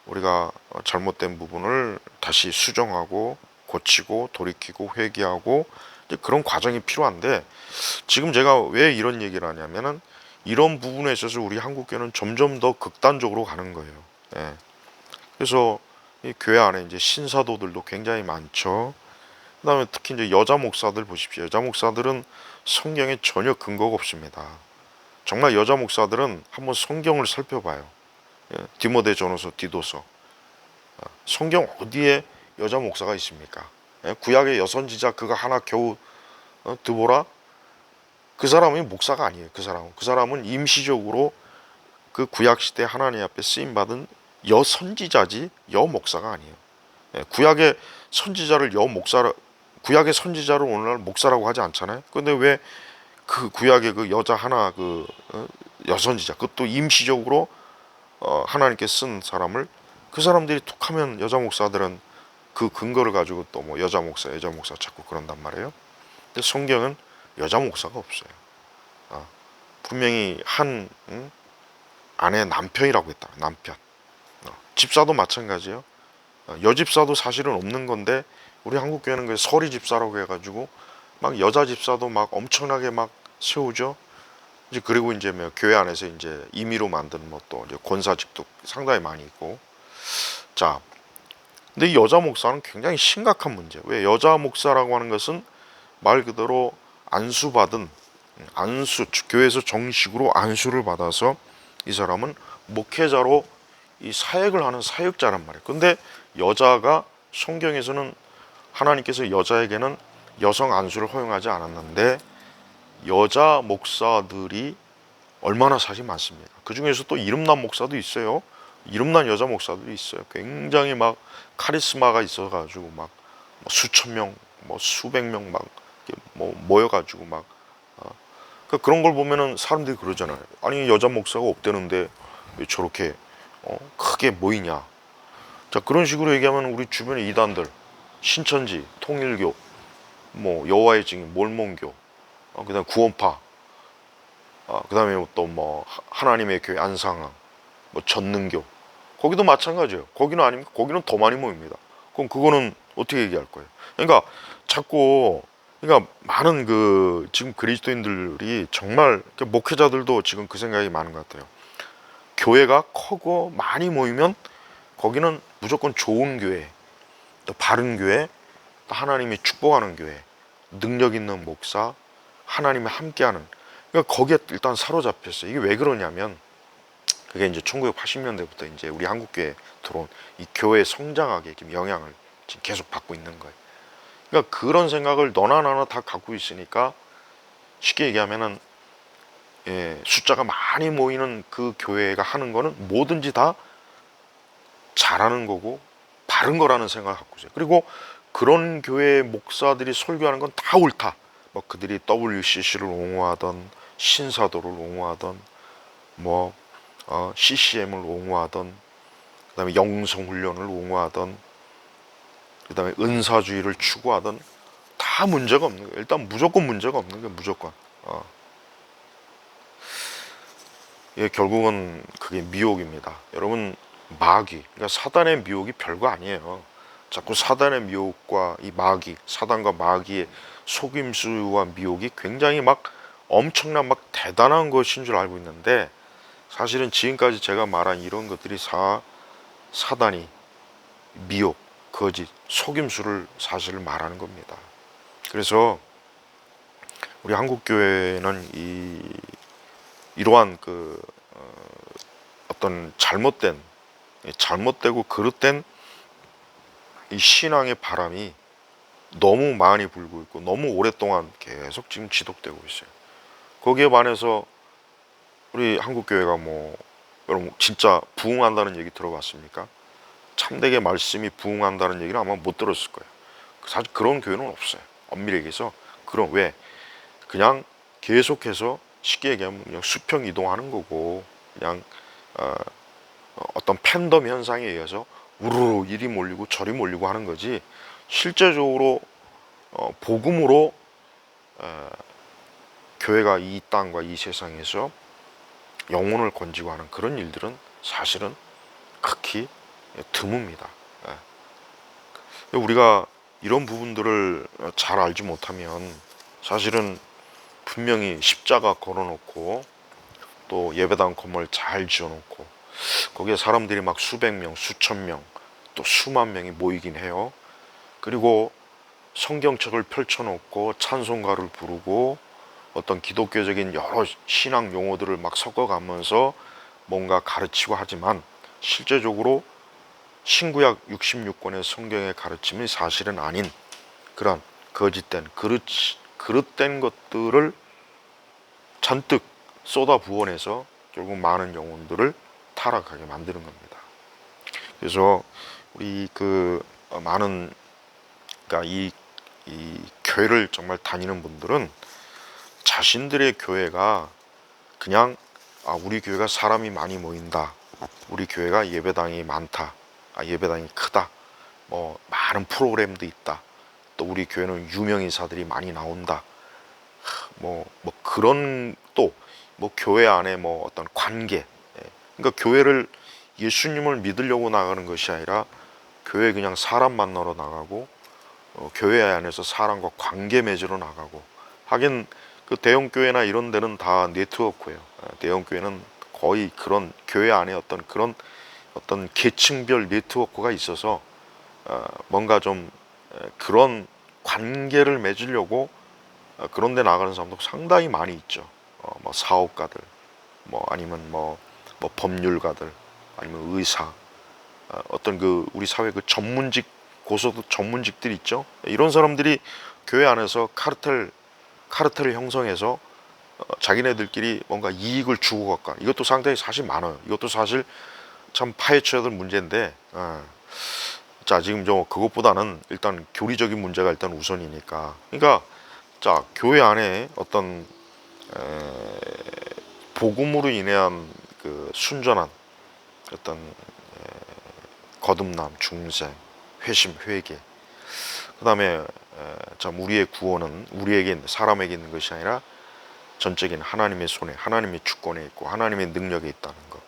우리가 잘못된 부분을 다시 수정하고 고치고 돌이키고 회개하고 이제 그런 과정이 필요한데, 지금 제가 왜 이런 얘기를 하냐면은 이런 부분에 있어서 우리 한국교회는 점점 더 극단적으로 가는 거예요. 예. 그래서 이 교회 안에 이제 신사도들도 굉장히 많죠. 그다음에 특히 이제 여자 목사들 보십시오. 여자 목사들은 성경에 전혀 근거가 없습니다. 정말 여자 목사들은 한번 성경을 살펴봐요. 디모데전후서, 디도서. 성경 어디에 여자 목사가 있습니까? 구약의 여선지자 그가 하나 겨우 드보라, 그 사람이 목사가 아니에요. 그 사람은 임시적으로 그 구약 시대 하나님 앞에 쓰임 받은 여선지자지 여목사가 아니에요. 구약의 선지자를 구약의 선지자를 오늘날 목사라고 하지 않잖아요. 근데 왜 그 구약의 그 여자 하나 여선지자, 그것도 임시적으로 하나님께 쓴 사람을, 그 사람들이 툭하면 여자 목사들은 그 근거를 가지고 또 뭐 여자 목사 자꾸 그런단 말이에요. 근데 성경은 여자 목사가 없어요. 분명히 한 아내의 남편이라고 했다. 남편. 집사도 마찬가지예요. 여집사도 사실은 없는 건데 우리 한국 교회는 그 서리 집사라고 해가지고 막 여자 집사도 막 엄청나게 막 세우죠. 이제 그리고 이제 뭐 교회 안에서 이제 임의로 만든 뭐 또 이제 권사직도 상당히 많이 있고. 자, 근데 이 여자 목사는 굉장히 심각한 문제. 왜 여자 목사라고 하는 것은 말 그대로 교회에서 정식으로 안수를 받아서 이 사람은 목회자로 이 사역을 하는 사역자란 말이에요. 근데 여자가 성경에서는 하나님께서 여자에게는 여성 안수를 허용하지 않았는데 여자 목사들이 얼마나 사실 많습니다. 그 중에서 또 이름난 목사도 있어요. 이름난 여자 목사들이 있어요. 굉장히 막 카리스마가 있어가지고 막 수천 명, 뭐 수백 명 막 뭐 모여가지고 막 그러니까 그런 걸 보면은 사람들이 그러잖아요. 아니 여자 목사가 없대는데 왜 저렇게 크게 모이냐. 자 그런 식으로 얘기하면 우리 주변의 이단들, 신천지, 통일교, 뭐 여호와의 증인, 몰몬교, 그다음 구원파, 그다음에 또 뭐 하나님의 교회 안상항, 뭐 전능교, 거기도 마찬가지예요. 거기는 아니면 거기는 더 많이 모입니다. 그럼 그거는 어떻게 얘기할 거예요? 그러니까 자꾸 그러니까 많은 그 지금 그리스도인들이 정말 목회자들도 지금 그 생각이 많은 것 같아요. 교회가 크고 많이 모이면 거기는 무조건 좋은 교회, 또 바른 교회, 또 하나님이 축복하는 교회, 능력 있는 목사, 하나님이 함께하는. 그러니까 거기에 일단 사로잡혔어요. 이게 왜 그러냐면 그게 이제 1980년대부터 이제 우리 한국교회에 들어온 이 교회 성장하게 지금 영향을 지금 계속 받고 있는 거예요. 그러니까 그런 생각을 너나 나나 다 갖고 있으니까 쉽게 얘기하면은 숫자가 많이 모이는 그 교회가 하는 거는 뭐든지 다 잘하는 거고 바른 거라는 생각을 갖고 있어요. 그리고 그런 교회 목사들이 설교하는 건 다 옳다. 뭐 그들이 WCC를 옹호하던 신사도를 옹호하던 뭐 CCM을 옹호하던 그다음에 영성훈련을 옹호하던 그다음에 은사주의를 추구하던 다 문제가 없는 거예요. 일단 무조건 문제가 없는 거예요. 무조건. 결국은 그게 미혹입니다. 여러분 마귀, 그러니까 사단의 미혹이 별거 아니에요. 자꾸 사단의 미혹과 이 마귀, 사단과 마귀의 속임수와 미혹이 굉장히 막 엄청난 막 대단한 것인 줄 알고 있는데 사실은 지금까지 제가 말한 이런 것들이 사단이 미혹, 거짓, 속임수를 사실을 말하는 겁니다. 그래서 우리 한국교회는 이러한 그 어떤 잘못되고 그릇된 이 신앙의 바람이 너무 많이 불고 있고 너무 오랫동안 계속 지금 지속되고 있어요. 거기에 반해서 우리 한국교회가 뭐 여러분 진짜 부흥한다는 얘기 들어봤습니까? 참되게 말씀이 부흥한다는 얘기는 아마 못 들었을 거예요. 사실 그런 교회는 없어요. 엄밀히 얘기해서 그런 왜 그냥 계속해서 쉽게 얘기하면 그냥 수평 이동하는 거고 그냥 어떤 팬덤 현상에 의해서 우르르 이리 몰리고 저리 몰리고 하는 거지 실제적으로 복음으로 교회가 이 땅과 이 세상에서 영혼을 건지고 하는 그런 일들은 사실은 극히 드뭅니다. 우리가 이런 부분들을 잘 알지 못하면 사실은 분명히 십자가 걸어놓고 또 예배당 건물 잘 지어놓고 거기에 사람들이 막 수백 명, 수천 명, 또 수만 명이 모이긴 해요. 그리고 성경책을 펼쳐놓고 찬송가를 부르고 어떤 기독교적인 여러 신앙 용어들을 막 섞어가면서 뭔가 가르치고 하지만 실제적으로 신구약 66권의 성경의 가르침이 사실은 아닌 그런 거짓된 그릇된 것들을 잔뜩 쏟아 부어내서 결국 많은 영혼들을 타락하게 만드는 겁니다. 그래서 우리 그 많은 그러니까 이 교회를 정말 다니는 분들은 자신들의 교회가 그냥 우리 교회가 사람이 많이 모인다, 우리 교회가 예배당이 많다, 예배당이 크다, 뭐 많은 프로그램도 있다, 또 우리 교회는 유명인사들이 많이 나온다, 뭐 그런 또 뭐 교회 안에 뭐 어떤 관계, 그러니까 교회를 예수님을 믿으려고 나가는 것이 아니라 교회 그냥 사람 만나러 나가고 교회 안에서 사람과 관계 맺으러 나가고 하긴 그 대형 교회나 이런 데는 다 네트워크예요. 대형 교회는 거의 그런 교회 안에 어떤 그런 어떤 계층별 네트워크가 있어서 뭔가 좀 그런 관계를 맺으려고 그런 데 나가는 사람도 상당히 많이 있죠. 뭐 사업가들, 뭐 아니면 뭐 법률가들, 아니면 의사, 어떤 그 우리 사회 그 전문직 고소득 전문직들 있죠. 이런 사람들이 교회 안에서 카르텔을 형성해서 자기네들끼리 뭔가 이익을 주고 갈까, 이것도 상당히 사실 많아요. 이것도 사실 참 파헤쳐야 될 문제인데, 자, 지금 그것보다는 일단 교리적인 문제가 일단 우선이니까. 그러니까 자, 교회 안에 어떤 복음으로 인한 그 순전한 어떤 거듭남, 중생, 회심, 회개. 그다음에 참 우리의 구원은 우리에게 있는, 사람에게 있는 것이 아니라 전적인 하나님의 손에, 하나님의 주권에 있고 하나님의 능력에 있다는 것.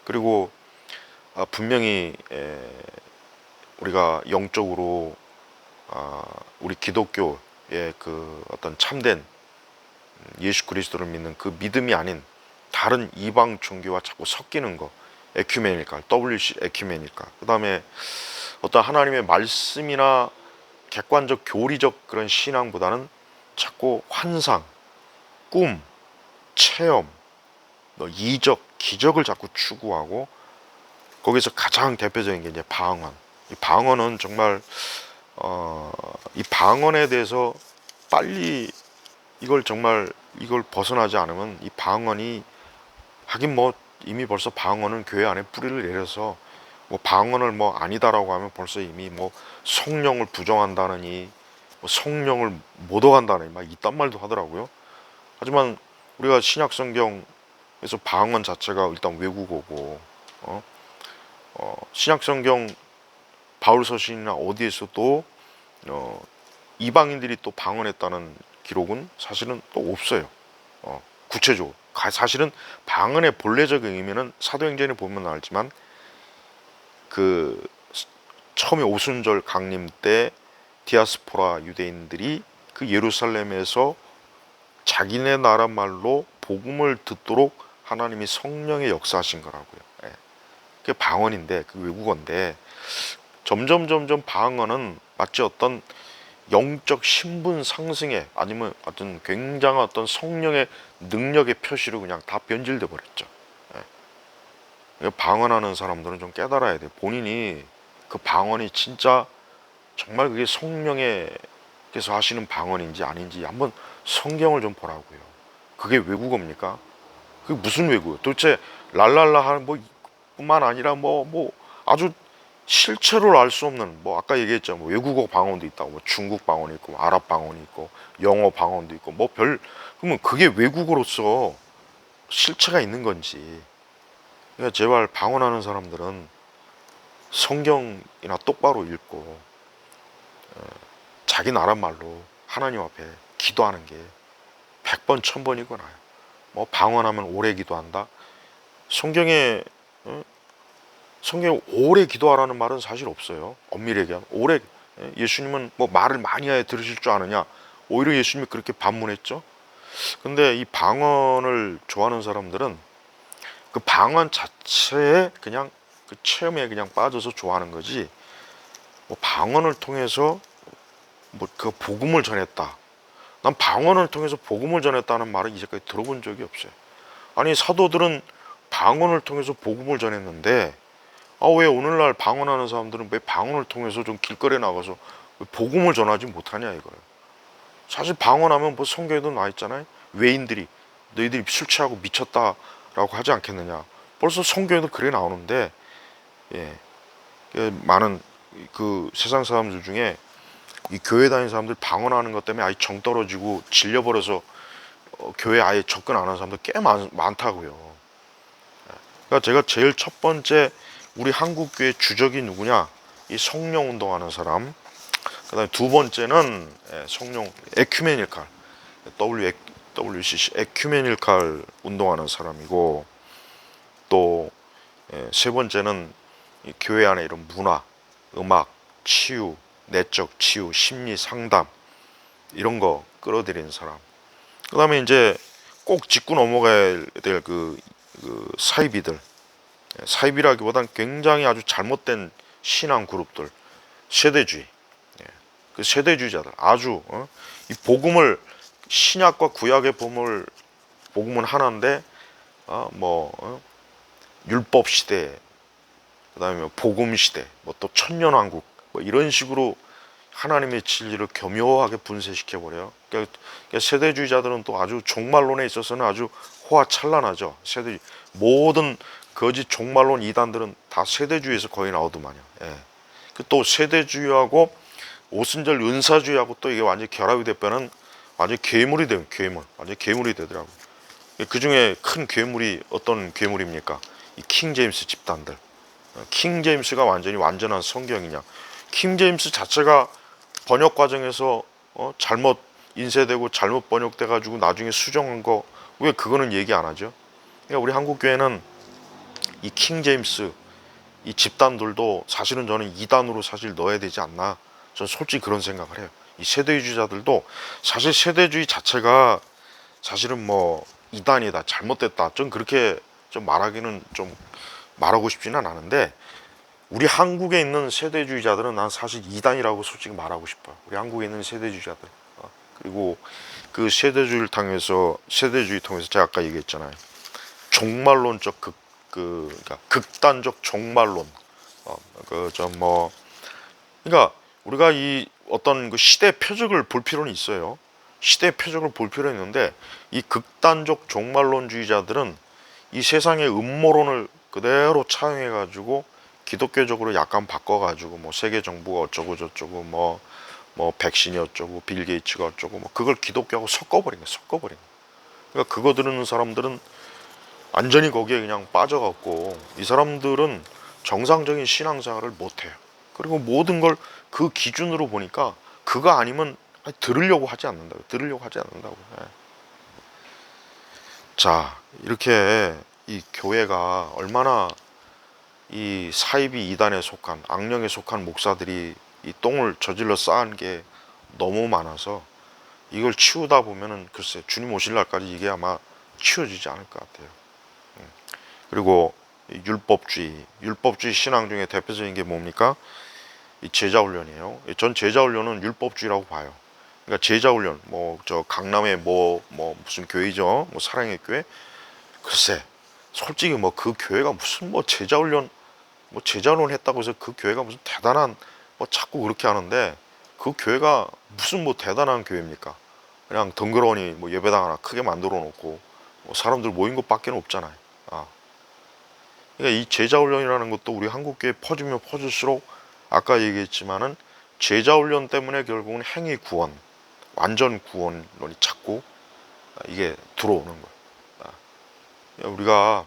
그리고 분명히 우리가 영적으로 우리 기독교의 그 어떤 참된 예수 그리스도를 믿는 그 믿음이 아닌 다른 이방 종교와 자꾸 섞이는 거, 에큐메니칼, WC 에큐메니칼. 그 다음에 어떤 하나님의 말씀이나 객관적 교리적 그런 신앙보다는 자꾸 환상, 꿈, 체험, 이적, 기적을 자꾸 추구하고, 거기서 가장 대표적인 게 이제 방언. 이 방언은 정말 이 방언에 대해서 빨리 이걸 벗어나지 않으면 이 방언이, 하긴 뭐 이미 벌써 방언은 교회 안에 뿌리를 내려서 뭐 방언을 뭐 아니다라고 하면 벌써 이미 뭐 성령을 부정한다느니 뭐 성령을 못 얻어간다느니 막 이딴 말도 하더라고요. 하지만 우리가 신약 성경에서 방언 자체가 일단 외국어고, 신약 성경 바울 서신이나 어디에서도 이방인들이 또 방언했다는 기록은 사실은 또 없어요. 구체적으로 사실은 방언의 본래적인 의미는 사도행전에 보면 알지만 그 처음에 오순절 강림 때 디아스포라 유대인들이 그 예루살렘에서 자기네 나라 말로 복음을 듣도록 하나님이 성령의 역사하신 거라고요. 그게 방언인데, 그 외국어인데, 점점 방언은 마치 어떤 영적 신분 상승에, 아니면 어떤 굉장한 어떤 성령의 능력의 표시로 그냥 다 변질돼 버렸죠. 방언하는 사람들은 좀 깨달아야 돼. 본인이 그 방언이 진짜 정말 그게 성령께서 하시는 방언인지 아닌지 한번 성경을 좀 보라고요. 그게 외국어입니까? 그게 무슨 외국어? 도대체 랄랄라 하는 뭐 뿐만 아니라 뭐 아주 실체로 알 수 없는, 뭐 아까 얘기했죠, 뭐 외국어 방언도 있다고, 뭐 중국 방언이 있고, 뭐 아랍 방언이 있고, 영어 방언도 있고, 그러면 그게 외국어로서 실체가 있는 건지. 그러니까 제발 방언하는 사람들은 성경이나 똑바로 읽고 자기 나라 말로 하나님 앞에 기도하는 게 100번 1000번이고 나요. 뭐 방언하면 오래 기도한다. 성경에 오래 기도하라는 말은 사실 없어요. 엄밀히 얘기하면 오래, 예수님은 뭐 말을 많이 해야 들으실 줄 아느냐, 오히려 예수님이 그렇게 반문했죠. 근데 이 방언을 좋아하는 사람들은 그 방언 자체에 그냥 그 체험에 그냥 빠져서 좋아하는 거지, 뭐 방언을 통해서 뭐 그 복음을 전했다, 난 방언을 통해서 복음을 전했다는 말을 이제까지 들어본 적이 없어요. 아니, 사도들은 방언을 통해서 복음을 전했는데 왜 오늘날 방언하는 사람들은 왜 방언을 통해서 좀 길거리에 나가서 왜 복음을 전하지 못하냐 이거예요. 사실 방언하면 뭐 성경에도 나와 있잖아요. 외인들이 너희들이 술 취하고 미쳤다라고 하지 않겠느냐. 벌써 성경에도 그래 나오는데, 많은 그 세상 사람들 중에 이 교회 다니는 사람들 방언하는 것 때문에 아예 정 떨어지고 질려버려서 교회 아예 접근 안 하는 사람들 꽤 많다고요. 그러니까 제가 제일 첫 번째 우리 한국 교회 주적이 누구냐? 이 성령 운동하는 사람. 그다음에 두 번째는 성령 에큐메니칼, WCC 에큐메니칼 운동하는 사람이고, 또 세 번째는 이 교회 안에 이런 문화, 음악, 치유, 내적 치유, 심리 상담 이런 거 끌어들이는 사람. 그다음에 이제 꼭 짚고 넘어가야 될 그 사이비들. 사이비라기보단 굉장히 아주 잘못된 신앙 그룹들, 세대주의. 그 세대주의자들 아주 이 복음을, 신약과 구약의 복음은 하나인데 율법 시대, 그다음에 복음 시대, 뭐 또 천년왕국, 뭐 이런 식으로 하나님의 진리를 교묘하게 분쇄시켜 버려요. 그러니까 세대주의자들은 또 아주 종말론에 있어서는 아주 호화찬란하죠. 세대 모든 거짓 종말론 이단들은 다 세대주의에서 거의 나오더만요. 예. 또 세대주의하고 오순절 은사주의하고 또 이게 완전 결합이 되면은 완전 괴물이 돼요. 괴물, 완전 괴물이 되더라고. 그 중에 큰 괴물이 어떤 괴물입니까? 이 킹 제임스 집단들. 킹 제임스가 완전한 성경이냐? 킹 제임스 자체가 번역 과정에서 잘못 인쇄되고 잘못 번역돼 가지고 나중에 수정한 거 왜 그거는 얘기 안 하죠? 그러니까 우리 한국 교회는 이 킹 제임스 이 집단들도 사실은 저는 이단으로 사실 넣어야 되지 않나? 저는 솔직히 그런 생각을 해요. 이 세대주의자들도 사실 세대주의 자체가 사실은 뭐 이단이다, 잘못됐다, 좀 그렇게 좀 말하기는 좀 말하고 싶지는 않은데, 우리 한국에 있는 세대주의자들은 난 사실 이단이라고 솔직히 말하고 싶어요. 우리 한국에 있는 세대주의자들. 그리고 그 세대주의를 통해서 제가 아까 얘기했잖아요. 종말론적 그러니까 극단적 종말론. 그러니까 우리가 이 어떤 그 시대 표적을 볼 필요는 있어요. 시대 표적을 볼 필요는 있는데, 이 극단적 종말론주의자들은 이 세상의 음모론을 그대로 차용해 가지고 기독교적으로 약간 바꿔 가지고 뭐 세계 정부가 어쩌고 저쩌고 뭐 백신이 어쩌고 빌 게이츠가 어쩌고 뭐 그걸 기독교하고 섞어버린 거예요. 그러니까 그거 들으는 사람들은 완전히 거기에 그냥 빠져갖고, 이 사람들은 정상적인 신앙생활을 못해요. 그리고 모든 걸 그 기준으로 보니까 그거 아니면 들으려고 하지 않는다고. 예. 자, 이렇게 이 교회가 얼마나 이 사이비 이단에 속한, 악령에 속한 목사들이 이 똥을 저질러 쌓은 게 너무 많아서 이걸 치우다 보면은 글쎄 주님 오실 날까지 이게 아마 치워지지 않을 것 같아요. 그리고 율법주의 신앙 중에 대표적인 게 뭡니까? 이 제자훈련이에요. 전 제자훈련은 율법주의라고 봐요. 그러니까 제자훈련, 뭐 저 강남에 뭐 무슨 교회죠? 뭐 사랑의 교회. 글쎄, 솔직히 뭐 그 교회가 무슨 뭐 제자훈련 했다고 해서 그 교회가 무슨 대단한 뭐 자꾸 그렇게 하는데, 그 교회가 무슨 뭐 대단한 교회입니까? 그냥 덩그러니 뭐 예배당 하나 크게 만들어 놓고 뭐 사람들 모인 것밖에 없잖아요. 그러니까 이 제자훈련이라는 것도 우리 한국교회 퍼지면 퍼질수록 아까 얘기했지만은 제자훈련 때문에 결국은 행위 구원, 완전 구원론이 자꾸 이게 들어오는 거예요. 우리가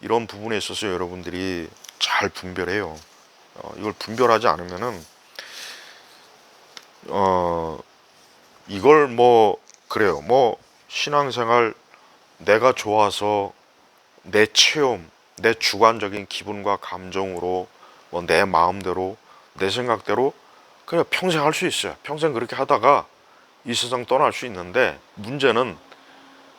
이런 부분에 있어서 여러분들이 잘 분별해요. 이걸 분별하지 않으면은 이걸 뭐 그래요. 뭐 신앙생활 내가 좋아서 내 체험, 내 주관적인 기분과 감정으로 뭐 내 마음대로 내 생각대로 그냥 평생 할 수 있어요. 평생 그렇게 하다가 이 세상 떠날 수 있는데, 문제는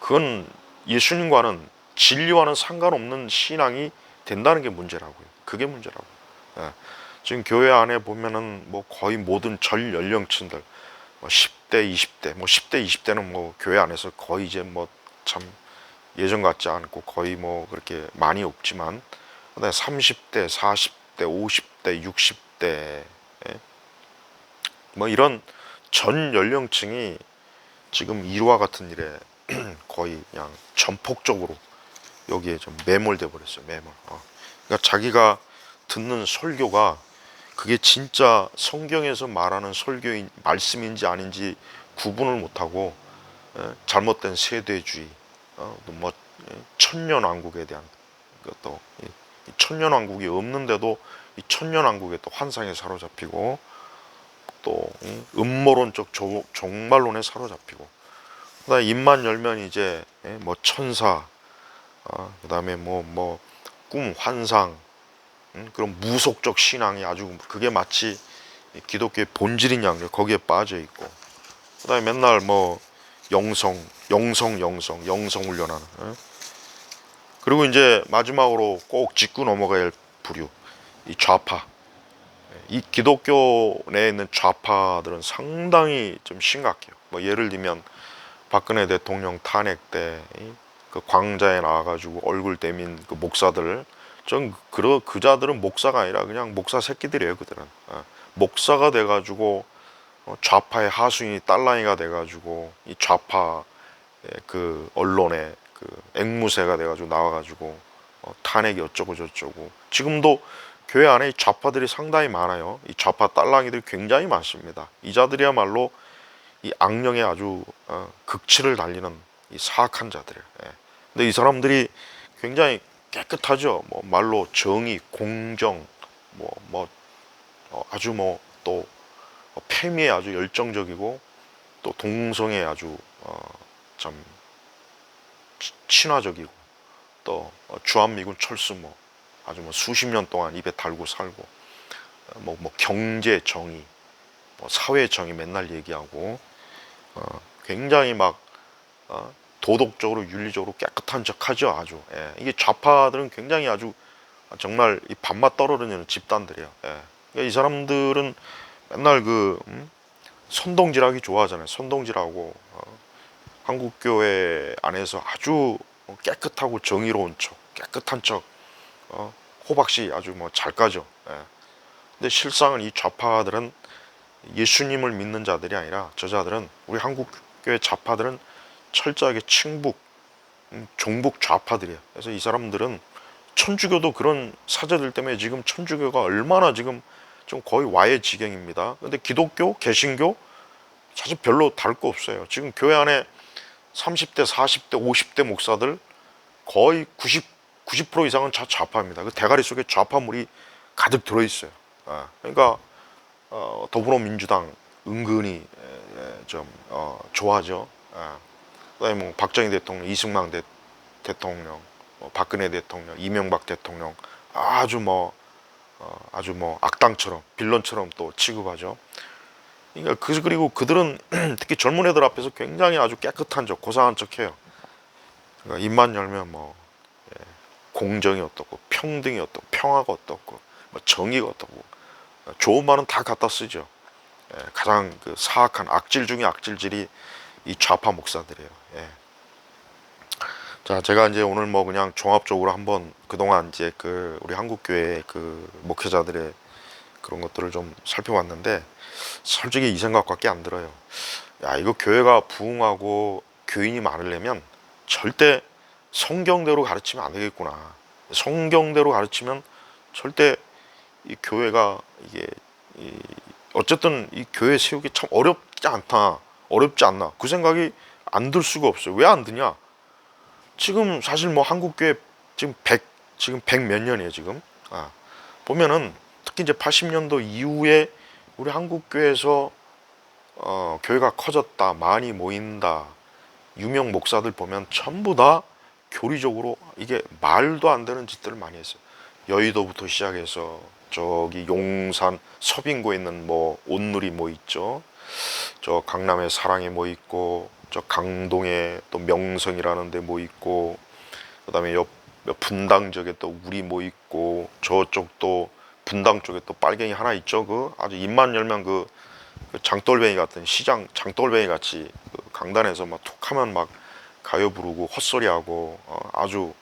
그건 예수님과는 진리와는 상관없는 신앙이 된다는 게 문제라고요. 그게 문제라고. 예. 지금 교회 안에 보면은 뭐 거의 모든 전 연령층들 뭐 10대, 20대, 뭐 10대, 20대는 뭐 교회 안에서 거의 이제 뭐 참 예전 같지 않고 거의 뭐 그렇게 많이 없지만, 30대, 40대, 50대, 60대 뭐 이런 전 연령층이 지금 일화 같은 일에 거의 그냥 전폭적으로 여기에 좀 매몰돼 버렸어요. 매몰. 그러니까 자기가 듣는 설교가 그게 진짜 성경에서 말하는 설교인 말씀인지 아닌지 구분을 못하고 잘못된 세대주의, 뭐 천년왕국에 대한 것도, 천년왕국이 없는데도 이 천년왕국에 또 환상에 사로잡히고, 또 음모론적 종말론에 사로잡히고, 그다음에 입만 열면 이제 뭐 천사, 그다음에 뭐 꿈, 환상, 그런 무속적 신앙이 아주 그게 마치 기독교의 본질인 양 거기에 빠져 있고, 그다음에 맨날 뭐 영성 훈련하는. 그리고 이제 마지막으로 꼭 짚고 넘어가야 할 부류, 이 좌파. 이 기독교 내에 있는 좌파들은 상당히 좀 심각해요. 뭐 예를 들면 박근혜 대통령 탄핵 때 그 광장에 나와가지고 얼굴 내민 그 목사들, 전 그 자들은 목사가 아니라 그냥 목사 새끼들이에요. 그들은 목사가 돼가지고 좌파의 하수인이 딸랑이가 돼가지고 이 좌파 그 언론에 그 앵무새가 돼가지고 나와가지고 탄핵이 어쩌고 저쩌고. 지금도 교회 안에 좌파들이 상당히 많아요. 이 좌파 딸랑이들이 굉장히 많습니다. 이 자들이야말로 이 악령에 아주 극치를 달리는 이 사악한 자들이에요. 예. 근데 이 사람들이 굉장히 깨끗하죠. 뭐 말로 정의, 공정, 아주 또 패미에 아주 열정적이고 또 동성애에 아주 참 친화적이고 또 주한미군 철수 아주 수십 년 동안 입에 달고 살고 경제 정의, 사회 정의 맨날 얘기하고 굉장히 막 도덕적으로 윤리적으로 깨끗한 척하죠. 아주. 예. 이게 좌파들은 굉장히 아주 정말 이 밥맛 떨어지는 집단들이에요. 예. 그러니까 이 사람들은 맨날 선동질하기 좋아하잖아요. 선동질하고 한국교회 안에서 아주 깨끗하고 정의로운 척, 깨끗한 척, 호박씨 아주 잘 까죠. 예. 근데 실상은 이 좌파들은 예수님을 믿는 자들이 아니라 저 자들은 우리 한국교회 좌파들은 철저하게 친북, 종북 좌파들이에요. 그래서 이 사람들은 천주교도 그런 사제들 때문에 지금 천주교가 얼마나 지금 좀 거의 와해 지경입니다. 근데 기독교, 개신교 사실 별로 다를 거 없어요. 지금 교회 안에 30대, 40대, 50대 목사들 거의 90% 이상은 좌파입니다. 그 대가리 속에 좌파물이 가득 들어있어요. 그러니까 더불어민주당 은근히 좀 좋아하죠. 그다음에 박정희 대통령, 이승만 대통령, 박근혜 대통령, 이명박 대통령 아주 악당처럼 빌런처럼 또 취급하죠. 그러니까 그리고 그들은 특히 젊은 애들 앞에서 굉장히 아주 깨끗한 척, 고상한 척해요. 그러니까 입만 열면 공정이 어떻고, 평등이 어떻고, 평화가 어떻고, 정의가 어떻고, 좋은 말은 다 갖다 쓰죠. 가장 그 사악한 악질 중에 악질질이 이 좌파 목사들이에요. 예. 자, 제가 이제 오늘 그냥 종합적으로 한번 그동안 이제 그 우리 한국교회 그 목회자들의 그런 것들을 좀 살펴봤는데 솔직히 이 생각밖에 안 들어요. 야, 이거 교회가 부흥하고 교인이 많으려면 절대 성경대로 가르치면 안 되겠구나. 성경대로 가르치면 절대 이 교회가 이게 어쨌든 이 교회 세우기 참 어렵지 않나 그 생각이 안 들 수가 없어요. 왜 안 드냐? 지금 사실 한국교회 지금 100 몇 년이에요 지금. 보면은 특히 이제 80년도 이후에 우리 한국교회에서 교회가 커졌다, 많이 모인다, 유명 목사들 보면 전부 다 교리적으로 이게 말도 안 되는 짓들을 많이 했어요. 여의도부터 시작해서 저기 용산 서빙고에 있는 온누리 있죠. 저 강남에 사랑에 있고, 저 강동에 또 명성이라는 데 있고, 그다음에 옆 분당 쪽에 또 우리 있고, 저쪽 또 분당 쪽에 또 빨갱이 하나 있죠. 그 아주 입만 열면 그 장돌뱅이 같은 시장 장돌뱅이 같이 그 강단에서 툭하면 가요 부르고 헛소리하고 아주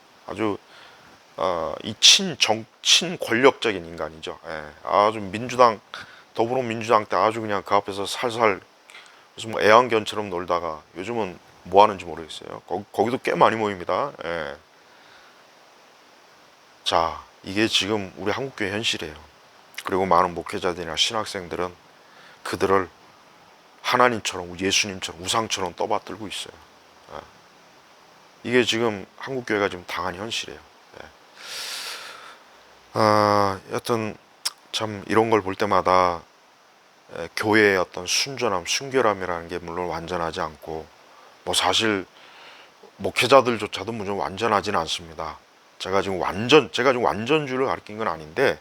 이 친권력적인 인간이죠. 예, 아주 더불어민주당 때 아주 그냥 그 앞에서 살살 무슨 애완견처럼 놀다가 요즘은 뭐 하는지 모르겠어요. 거기도 꽤 많이 모입니다. 예. 자, 이게 지금 우리 한국교회 현실이에요. 그리고 많은 목회자들이나 신학생들은 그들을 하나님처럼 예수님처럼 우상처럼 떠받들고 있어요. 예. 이게 지금 한국교회가 지금 당한 현실이에요. 여튼 참 이런 걸 볼 때마다 교회의 어떤 순전함, 순결함이라는 게 물론 완전하지 않고 사실 목회자들조차도 물론 완전하지는 않습니다. 제가 지금 완전주의를 가르친 건 아닌데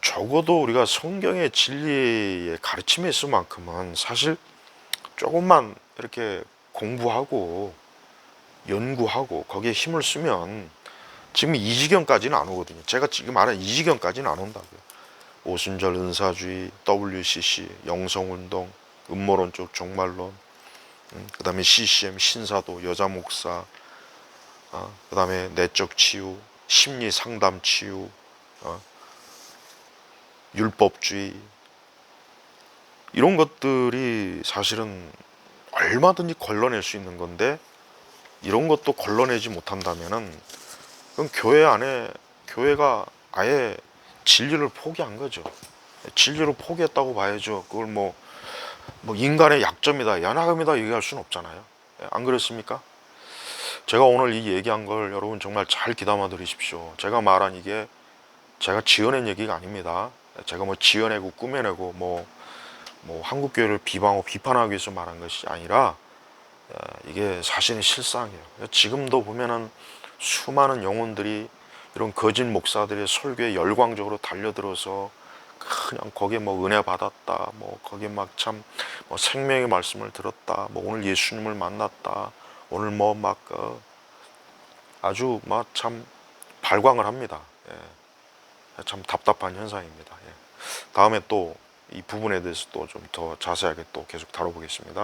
적어도 우리가 성경의 진리의 가르침에 있을 만큼은 사실 조금만 이렇게 공부하고 연구하고 거기에 힘을 쓰면 지금 이 지경까지는 안 오거든요. 제가 지금 말하는 이 지경까지는 안 온다고요. 오순절 은사주의, WCC, 영성운동, 음모론적 종말론, 그 다음에 CCM, 신사도, 여자 목사, 그 다음에 내적 치유, 심리 상담 치유, 율법주의, 이런 것들이 사실은 얼마든지 걸러낼 수 있는 건데, 이런 것도 걸러내지 못한다면은 그럼 교회 안에, 교회가 아예 진리를 포기한 거죠. 진리를 포기했다고 봐야죠. 그걸 뭐 인간의 약점이다, 연약함이다 얘기할 수는 없잖아요. 안 그렇습니까? 제가 오늘 이 얘기한 걸 여러분 정말 잘 귀담아 들으십시오. 제가 말한 이게 제가 지어낸 얘기가 아닙니다. 제가 뭐 지어내고 꾸며내고 뭐 한국교회를 비방하고 비판하기 위해서 말한 것이 아니라 이게 사실은 실상이에요. 지금도 보면은 수많은 영혼들이 이런 거짓 목사들의 설교에 열광적으로 달려들어서 그냥 거기에 뭐 은혜 받았다, 뭐 거기에 막 참 뭐 생명의 말씀을 들었다, 뭐 오늘 예수님을 만났다, 오늘 뭐 막 아주 막 참 발광을 합니다. 참 답답한 현상입니다. 다음에 또 이 부분에 대해서 또 좀 더 자세하게 또 계속 다뤄보겠습니다.